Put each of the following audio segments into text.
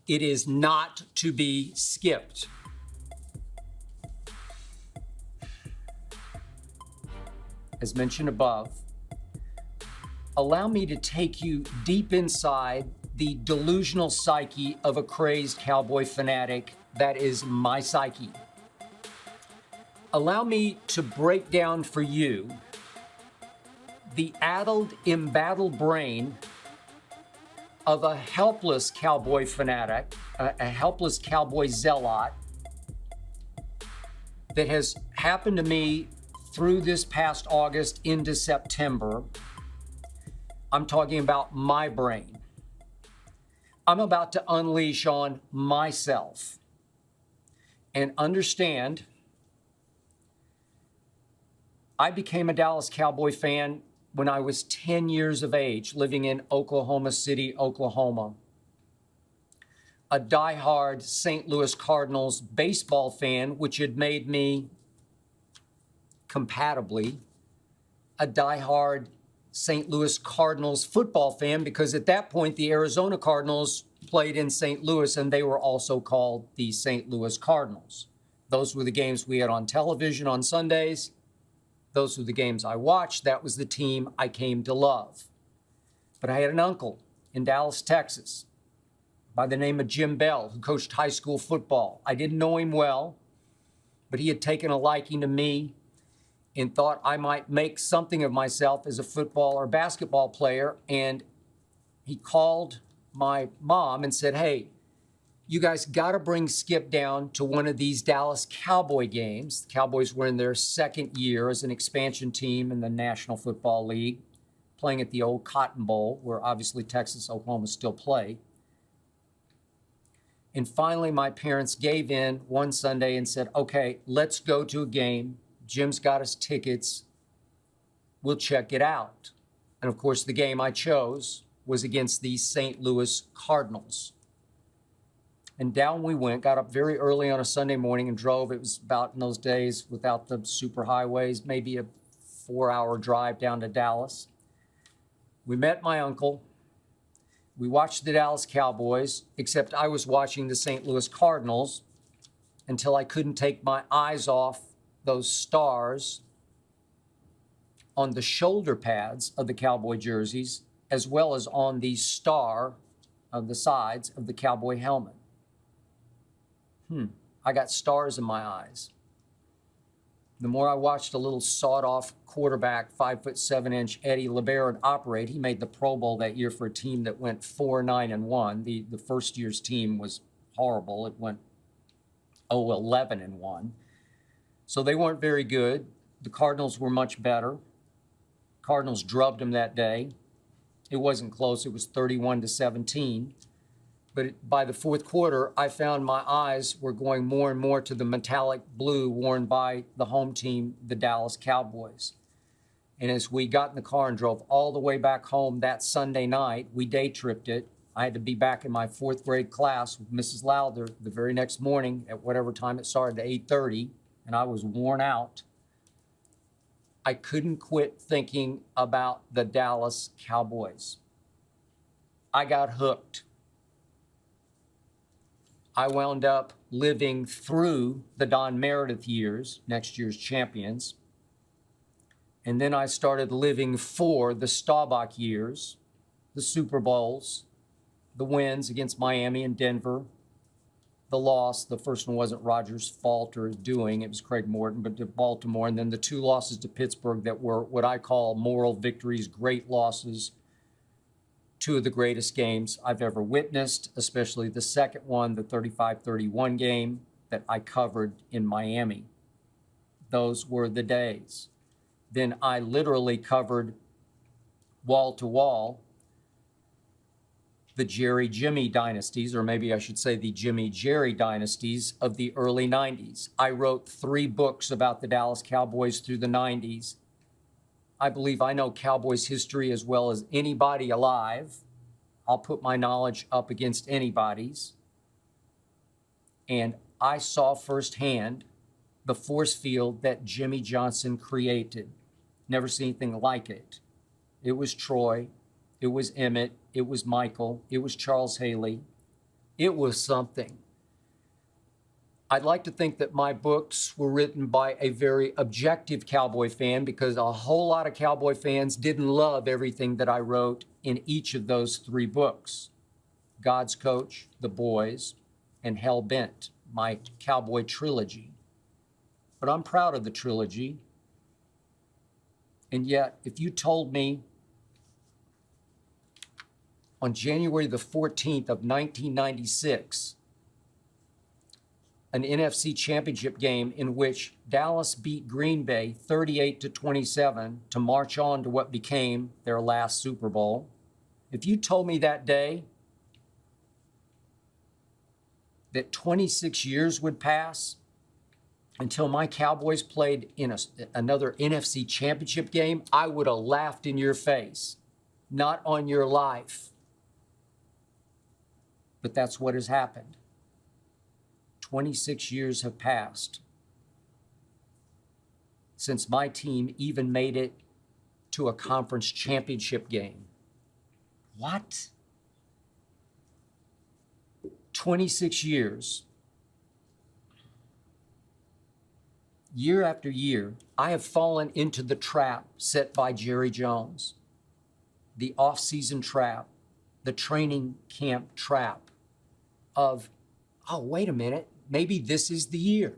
It is not to be skipped. As mentioned above, allow me to take you deep inside the delusional psyche of a crazed Cowboy fanatic that is my psyche. Allow me to break down for you the addled, embattled brain of a helpless Cowboy fanatic, a helpless Cowboy zealot that has happened to me through this past August into September. I'm talking about my brain. I'm about to unleash on myself and understand I became a Dallas Cowboy fan when I was 10 years of age, living in Oklahoma City, Oklahoma. A diehard St. Louis Cardinals baseball fan, which had made me compatibly a diehard St. Louis Cardinals football fan, because at that point, the Arizona Cardinals played in St. Louis and they were also called the St. Louis Cardinals. Those were the games we had on television on Sundays. Those were the games I watched. That was the team I came to love. But I had an uncle in Dallas, Texas, by the name of Jim Bell, who coached high school football. I didn't know him well, but he had taken a liking to me and thought I might make something of myself as a football or basketball player. And he called my mom and said, hey, you guys got to bring Skip down to one of these Dallas Cowboy games. The Cowboys were in their second year as an expansion team in the National Football League, playing at the old Cotton Bowl, where obviously Texas, Oklahoma still play. And finally, my parents gave in one Sunday and said, okay, let's go to a game. Jim's got us tickets. We'll check it out. And of course, the game I chose was against the St. Louis Cardinals. And down we went, got up very early on a Sunday morning and drove. It was about, in those days, without the super highways, maybe a 4-hour drive down to Dallas. We met my uncle. We watched the Dallas Cowboys, except I was watching the St. Louis Cardinals until I couldn't take my eyes off those stars on the shoulder pads of the Cowboy jerseys, as well as on the star of the sides of the Cowboy helmet. I got stars in my eyes. The more I watched a little sawed-off quarterback, 5'7" Eddie LeBaron operate, he made the Pro Bowl that year for a team that went 4-9-1. The first year's team was horrible. It went 11-1. So they weren't very good. The Cardinals were much better. Cardinals drubbed them that day. It wasn't close. It was 31-17. But by the fourth quarter, I found my eyes were going more and more to the metallic blue worn by the home team, the Dallas Cowboys. And as we got in the car and drove all the way back home that Sunday night, we day tripped it. I had to be back in my fourth grade class with Mrs. Lowther the very next morning at whatever time it started, at 8:30, and I was worn out. I couldn't quit thinking about the Dallas Cowboys. I got hooked. I wound up living through the Don Meredith years, next year's champions. And then I started living for the Staubach years, the Super Bowls, the wins against Miami and Denver, the loss. The first one wasn't Rodgers' fault or his doing. It was Craig Morton, but to Baltimore. And then the two losses to Pittsburgh that were what I call moral victories, great losses. Two of the greatest games I've ever witnessed, especially the second one, the 35-31 game that I covered in Miami. Those were the days. Then I literally covered wall to wall the Jerry Jimmy dynasties, or maybe I should say the Jimmy Jerry dynasties of the early 90s. I wrote 3 books about the Dallas Cowboys through the 90s. I believe I know Cowboys history as well as anybody alive. I'll put my knowledge up against anybody's. And I saw firsthand the force field that Jimmy Johnson created. Never seen anything like it. It was Troy. It was Emmett. It was Michael. It was Charles Haley. It was something. I'd like to think that my books were written by a very objective Cowboy fan, because a whole lot of Cowboy fans didn't love everything that I wrote in each of those 3 books. God's Coach, The Boys, and Hell Bent, my Cowboy trilogy. But I'm proud of the trilogy. And yet, if you told me on January the 14th of 1996, an NFC championship game in which Dallas beat Green Bay 38-27 to march on to what became their last Super Bowl, if you told me that day that 26 years would pass until my Cowboys played in another NFC championship game, I would have laughed in your face. Not on your life. But that's what has happened. 26 years have passed since my team even made it to a conference championship game. What? 26 years. Year after year, I have fallen into the trap set by Jerry Jones, the off-season trap, the training camp trap of, oh, wait a minute, maybe this is the year.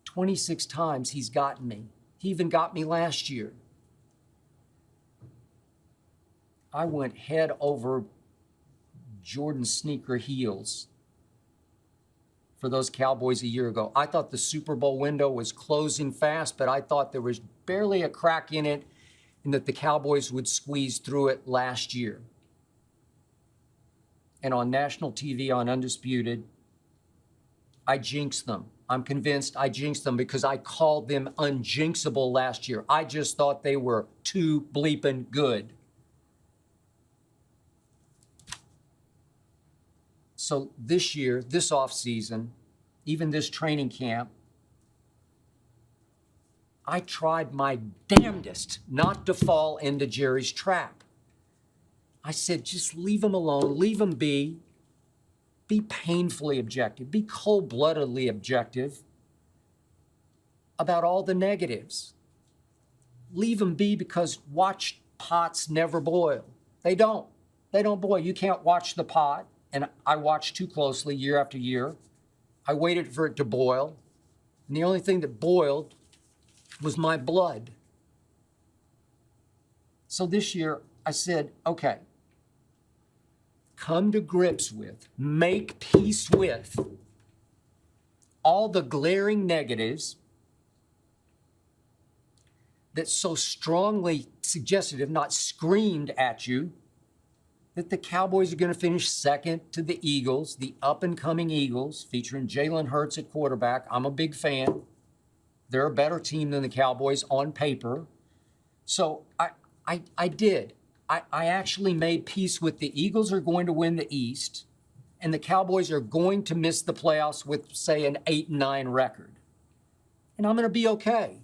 26 times he's gotten me. He even got me last year. I went head over Jordan sneaker heels for those Cowboys a year ago. I thought the Super Bowl window was closing fast, but I thought there was barely a crack in it and that the Cowboys would squeeze through it last year. And on national TV, on Undisputed, I jinxed them. I'm convinced I jinxed them because I called them unjinxable last year. I just thought they were too bleeping good. So this year, this offseason, even this training camp, I tried my damnedest not to fall into Jerry's trap. I said, just leave him alone, leave him be painfully objective, be cold-bloodedly objective about all the negatives. Leave him be, because watch pots never boil. They don't boil. You can't watch the pot. And I watched too closely year after year. I waited for it to boil. And the only thing that boiled was my blood. So this year I said, okay, come to grips with, make peace with all the glaring negatives that so strongly suggested, if not screamed at you, that the Cowboys are going to finish second to the Eagles, the up-and-coming Eagles, featuring Jalen Hurts at quarterback. I'm a big fan. They're a better team than the Cowboys on paper. So I did. I actually made peace with the Eagles are going to win the East, and the Cowboys are going to miss the playoffs with, say, an 8-9 record. And I'm going to be okay,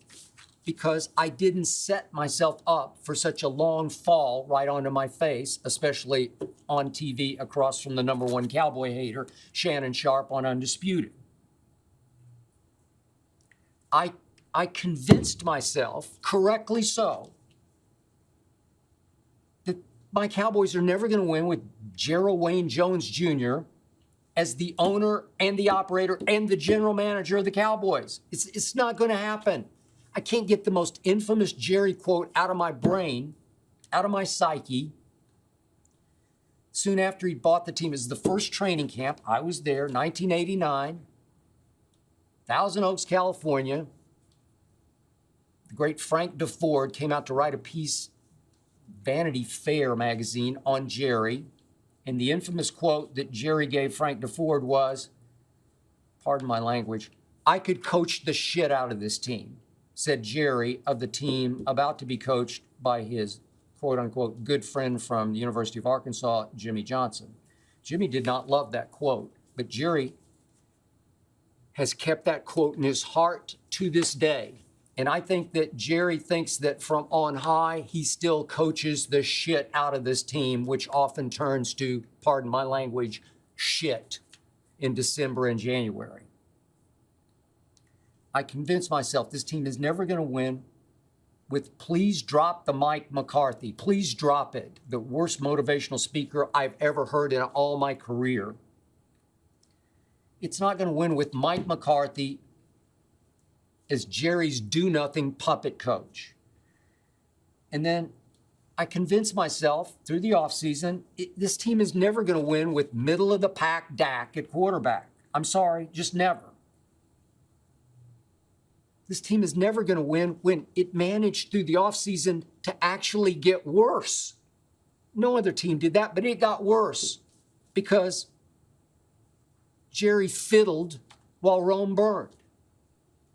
because I didn't set myself up for such a long fall right onto my face, especially on TV across from the number one Cowboy hater, Shannon Sharp, on Undisputed. I convinced myself, correctly so, that my Cowboys are never going to win with Gerald Wayne Jones Jr. as the owner and the operator and the general manager of the Cowboys. It's not going to happen. I can't get the most infamous Jerry quote out of my brain, out of my psyche. Soon after he bought the team, it was the first training camp. I was there, 1989, Thousand Oaks, California. The great Frank DeFord came out to write a piece, Vanity Fair magazine, on Jerry. And the infamous quote that Jerry gave Frank DeFord was, pardon my language, "I could coach the shit out of this team," said Jerry of the team about to be coached by his quote-unquote good friend from the University of Arkansas, Jimmy Johnson. Jimmy did not love that quote, but Jerry has kept that quote in his heart to this day. And I think that Jerry thinks that from on high, he still coaches the shit out of this team, which often turns to, pardon my language, shit in December and January. I convinced myself this team is never going to win with please drop the Mike McCarthy. Please drop it. The worst motivational speaker I've ever heard in all my career. It's not going to win with Mike McCarthy as Jerry's do-nothing puppet coach. And then I convinced myself through the offseason, this team is never going to win with middle-of-the-pack Dak at quarterback. I'm sorry, just never. This team is never going to win when it managed through the offseason to actually get worse. No other team did that, but it got worse because Jerry fiddled while Rome burned.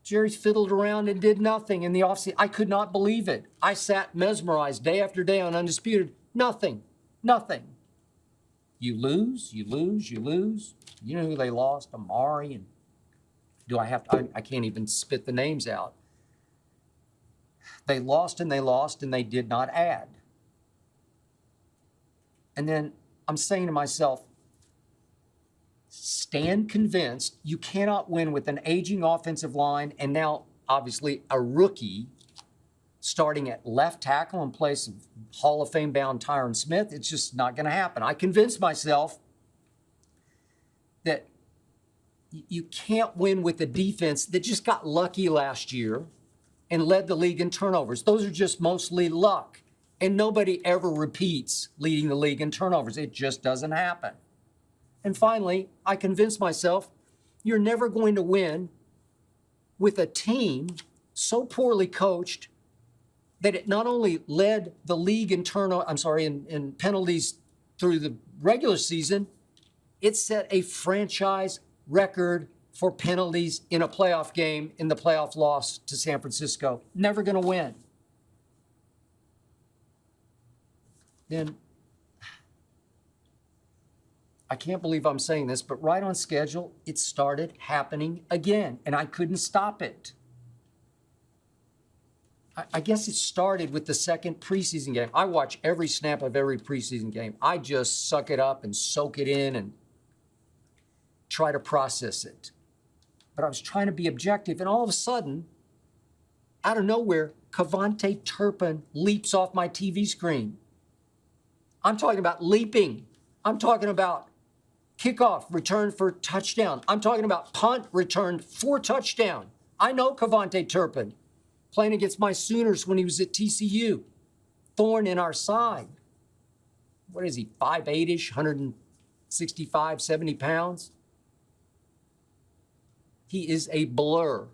Jerry fiddled around and did nothing in the offseason. I could not believe it. I sat mesmerized day after day on Undisputed. Nothing. You lose. You know who they lost? Amari. And do I have to? I can't even spit the names out. They lost and they did not add. And then I'm saying to myself, stand convinced you cannot win with an aging offensive line and now obviously a rookie starting at left tackle in place of Hall of Fame bound Tyron Smith. It's just not going to happen. I convinced myself that you can't win with a defense that just got lucky last year and led the league in turnovers. Those are just mostly luck. And nobody ever repeats leading the league in turnovers. It just doesn't happen. And finally, I convinced myself you're never going to win with a team so poorly coached that it not only led the league in in penalties through the regular season, it set a franchise record for penalties in a playoff game in the playoff loss to San Francisco. Never going to win. Then I can't believe I'm saying this, but right on schedule, it started happening again, and I couldn't stop it. I guess it started with the second preseason game. I watch every snap of every preseason game. I just suck it up and soak it in and try to process it. But I was trying to be objective, and all of a sudden, out of nowhere, Cavante Turpin leaps off my TV screen. I'm talking about leaping. I'm talking about kickoff, return for touchdown. I'm talking about punt, return for touchdown. I know Cavante Turpin, playing against my Sooners when he was at TCU. Thorn in our side. What is he, 5'8"-ish, 165, 70 pounds? He is a blur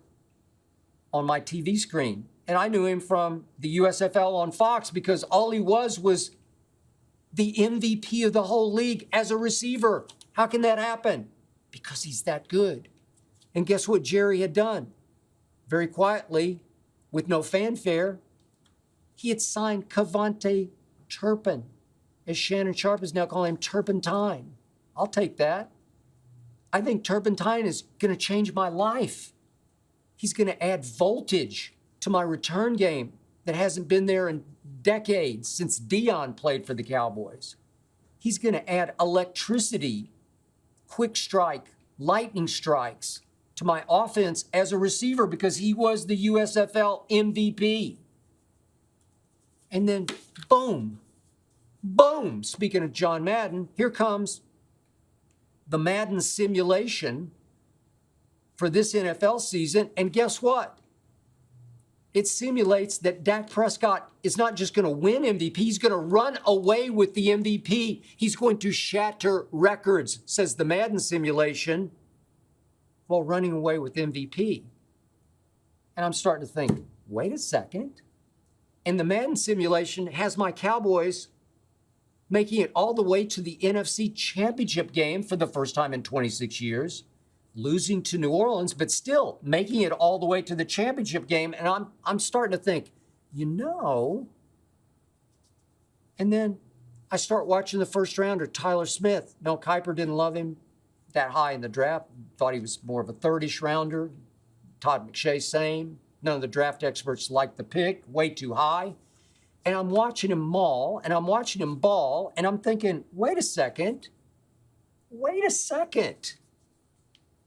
on my TV screen. And I knew him from the USFL on Fox because all he was the MVP of the whole league as a receiver. How can that happen? Because he's that good. And guess what Jerry had done? Very quietly, with no fanfare, he had signed Cavante Turpin, as Shannon Sharp is now calling him Turpentine. I'll take that. I think Turpentine is going to change my life. He's going to add voltage to my return game that hasn't been there in decades since Dion played for the Cowboys. He's going to add electricity, quick strike, lightning strikes to my offense as a receiver because he was the USFL MVP. And then boom, speaking of John Madden, here comes the Madden simulation for this NFL season. And guess what? It simulates that Dak Prescott is not just going to win MVP, he's going to run away with the MVP. He's going to shatter records, says the Madden simulation, while running away with MVP. And I'm starting to think, wait a second. And the Madden simulation has my Cowboys making it all the way to the NFC Championship game for the first time in 26 years. Losing to New Orleans, but still making it all the way to the championship game. And I'm starting to think, and then I start watching the first rounder, Tyler Smith. Mel Kiper didn't love him that high in the draft. Thought he was more of a third-ish rounder. Todd McShay, same. None of the draft experts like the pick, way too high. And I'm watching him maul, and I'm watching him ball, and I'm thinking, wait a second.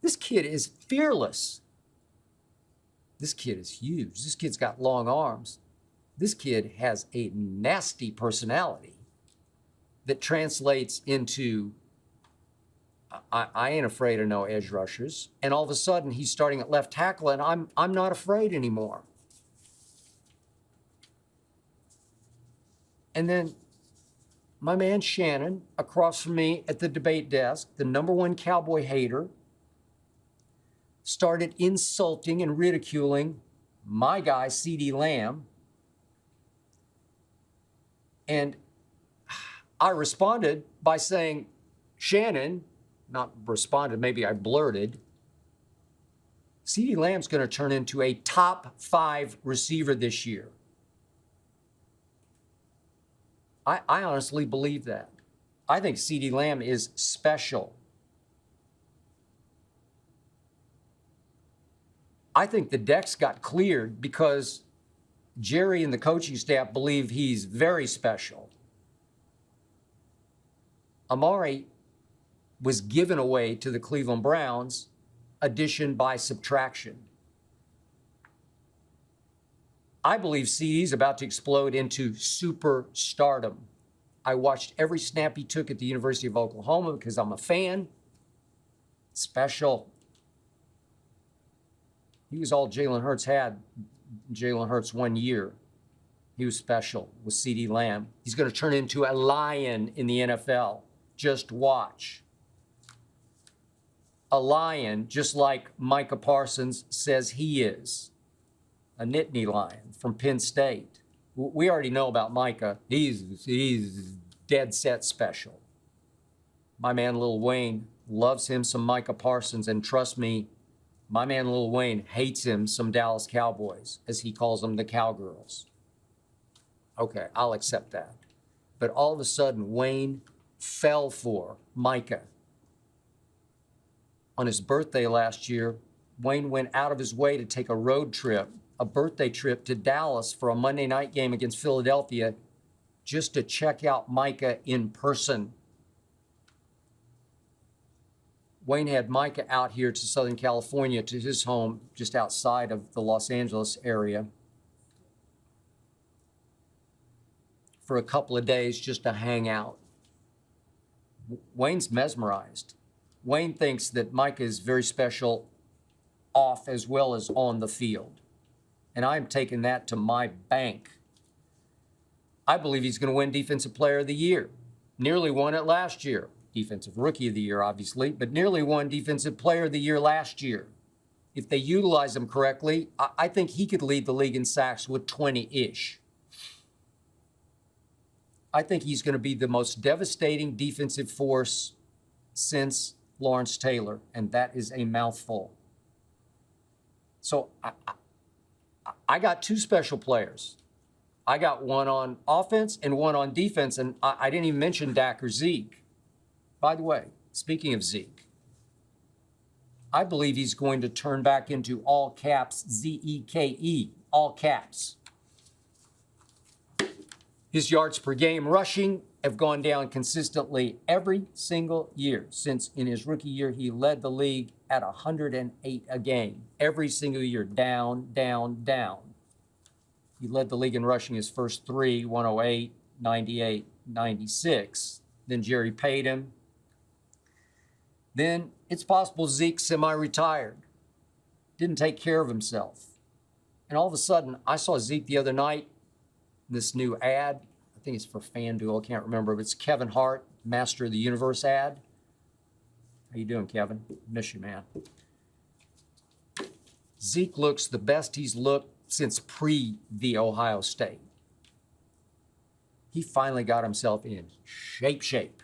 This kid is fearless. This kid is huge. This kid's got long arms. This kid has a nasty personality that translates into, I ain't afraid of no edge rushers. And all of a sudden, he's starting at left tackle, and I'm not afraid anymore. And then my man Shannon, across from me at the debate desk, the #1 Cowboy hater, started insulting and ridiculing my guy, CeeDee Lamb. And I responded by saying, Shannon, not responded, maybe I blurted, CeeDee Lamb's going to turn into a top 5 receiver this year. I honestly believe that. I think CeeDee Lamb is special. I think the decks got cleared because Jerry and the coaching staff believe he's very special. Amari was given away to the Cleveland Browns, addition by subtraction. I believe CeeDee's about to explode into superstardom. I watched every snap he took at the University of Oklahoma because I'm a fan. Special. He was all Jalen Hurts had. Jalen Hurts 1 year. He was special with CeeDee Lamb. He's going to turn into a lion in the NFL. Just watch. A lion, just like Micah Parsons says he is. A Nittany Lion from Penn State. We already know about Micah. He's dead set special. My man Lil Wayne loves him some Micah Parsons, and trust me, my man Lil Wayne hates him some Dallas Cowboys, as he calls them, the Cowgirls. Okay, I'll accept that. But all of a sudden, Wayne fell for Micah. On his birthday last year, Wayne went out of his way to take a road trip, a birthday trip to Dallas for a Monday night game against Philadelphia, just to check out Micah in person. Wayne had Micah out here to Southern California, to his home just outside of the Los Angeles area, for a couple of days just to hang out. Wayne's mesmerized. Wayne thinks that Micah is very special off as well as on the field. And I'm taking that to my bank. I believe he's going to win Defensive Player of the Year. Nearly won it last year. Defensive Rookie of the Year, obviously, but nearly won Defensive Player of the Year last year. If they utilize him correctly, I think he could lead the league in sacks with 20-ish. I think he's going to be the most devastating defensive force since Lawrence Taylor, and that is a mouthful. So I got 2 special players. I got one on offense and one on defense, and I didn't even mention Dak or Zeke. By the way, speaking of Zeke, I believe he's going to turn back into all caps Zeke, all caps. His yards per game rushing have gone down consistently every single year since in his rookie year he led the league at 108 a game. Every single year, down, down, down. He led the league in rushing his first 3, 108, 98, 96. Then Jerry paid him. Then it's possible Zeke semi-retired. Didn't take care of himself. And all of a sudden, I saw Zeke the other night, this new ad. I think it's for FanDuel, I can't remember, but it's Kevin Hart, Master of the Universe ad. How you doing, Kevin? Miss you, man. Zeke looks the best he's looked since the Ohio State. He finally got himself in shape.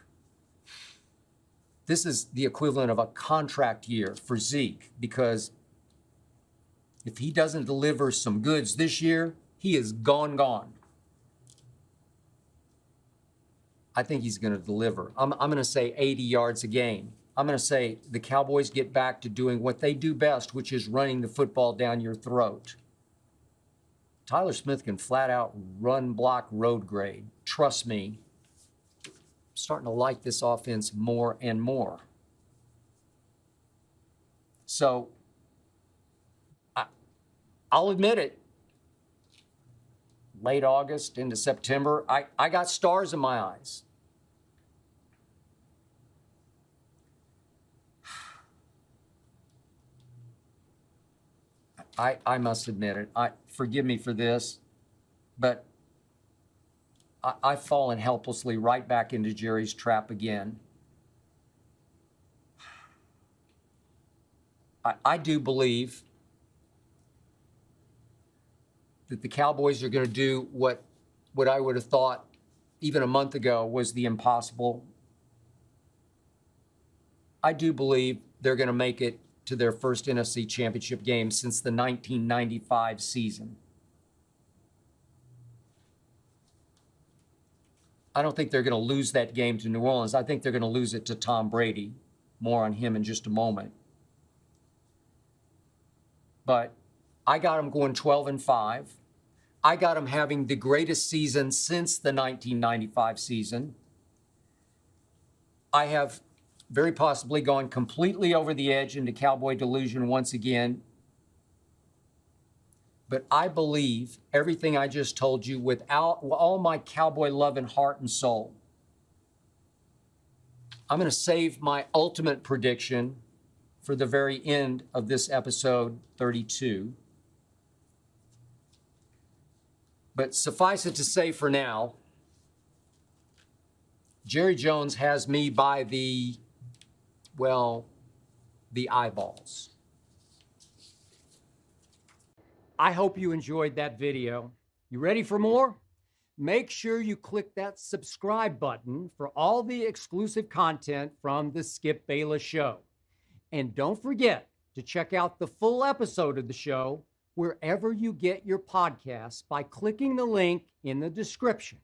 This is the equivalent of a contract year for Zeke, because if he doesn't deliver some goods this year, he is gone. I think he's going to deliver. I'm going to say 80 yards a game. I'm going to say the Cowboys get back to doing what they do best, which is running the football down your throat. Tyler Smith can flat out run, block, road grade. Trust me, I'm starting to like this offense more and more. So I'll admit it. Late August into September, I got stars in my eyes. I must admit it. Forgive me for this, but I've fallen helplessly right back into Jerry's trap again. I do believe that the Cowboys are going to do what I would have thought even a month ago was the impossible. I do believe they're going to make it to their first NFC Championship game since the 1995 season. I don't think they're going to lose that game to New Orleans. I think they're going to lose it to Tom Brady. More on him in just a moment. But I got them going 12-5. I got them having the greatest season since the 1995 season. I have very possibly gone completely over the edge into Cowboy delusion once again. But I believe everything I just told you with all my Cowboy love and heart and soul. I'm going to save my ultimate prediction for the very end of this episode 32. But suffice it to say for now, Jerry Jones has me by the eyeballs. I hope you enjoyed that video. You ready for more? Make sure you click that subscribe button for all the exclusive content from the Skip Bayless Show. And don't forget to check out the full episode of the show wherever you get your podcasts by clicking the link in the description.